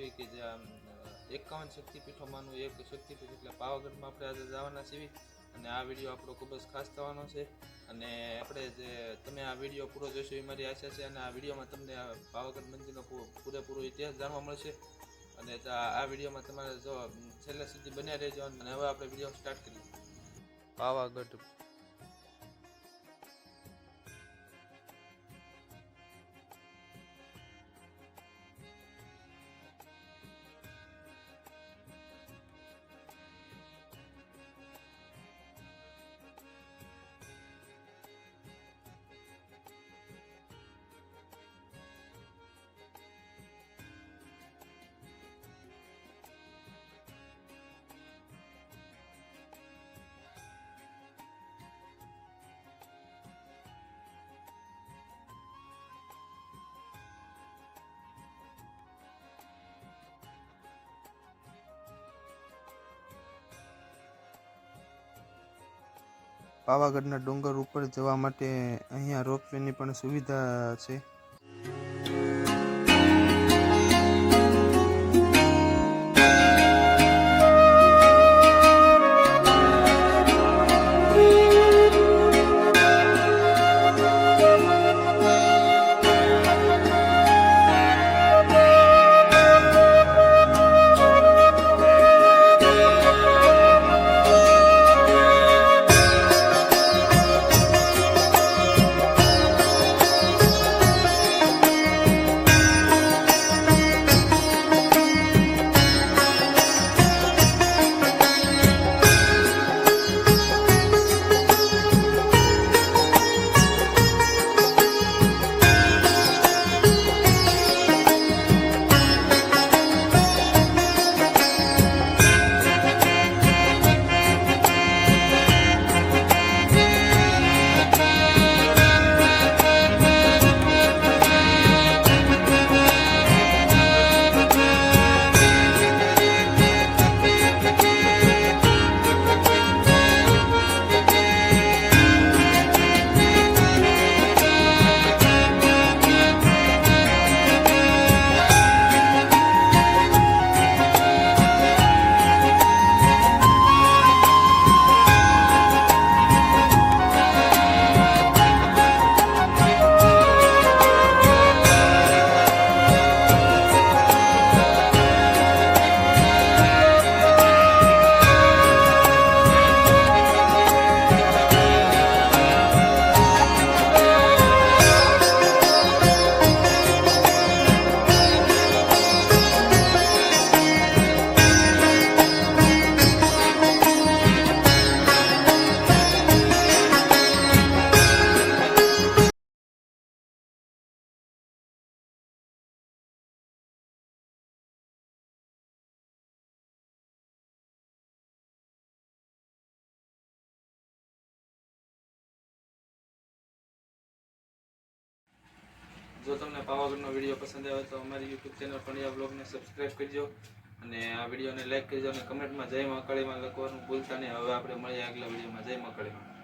છીએ કે જે 51 શક્તિપીઠોમાંનું એક શક્તિપીઠ એટલે પાવાગઢમાં આપણે આજે જવાના છીએ અને આ વિડીયો આપણો ખૂબ જ ખાસ થવાનો છે અને આપણે જે તમે આ વિડીયો પૂરો જોશો એ મારી આશા છે અને આ વિડીયોમાં તમને પાવાગઢ મંદિરનો પૂરેપૂરો ઇતિહાસ જાણવા મળશે અને આ વિડીયોમાં તમારે જો છેલ્લે સુધી બન્યા રહેજો અને હવે આપણે વિડીયો સ્ટાર્ટ કરીએ. પાવાગઢ પાવાગઢના ડુંગર ઉપર જવા માટે અહીંયા રોપવેની પણ સુવિધા છે. જો તમને પાવાગઢનો વિડીયો પસંદ આવે તો અમારી YouTube ચેનલ પણિયા બ્લોગને સબસ્ક્રાઈબ કરજો અને આ વિડીયોને લાઈક કરજો અને કમેન્ટમાં જય મહાકાળીમાં લખવાનું ભૂલતા નહીં. હવે આપણે મળીએ આગલા વિડીયોમાં. જય મહાકાળીમાં.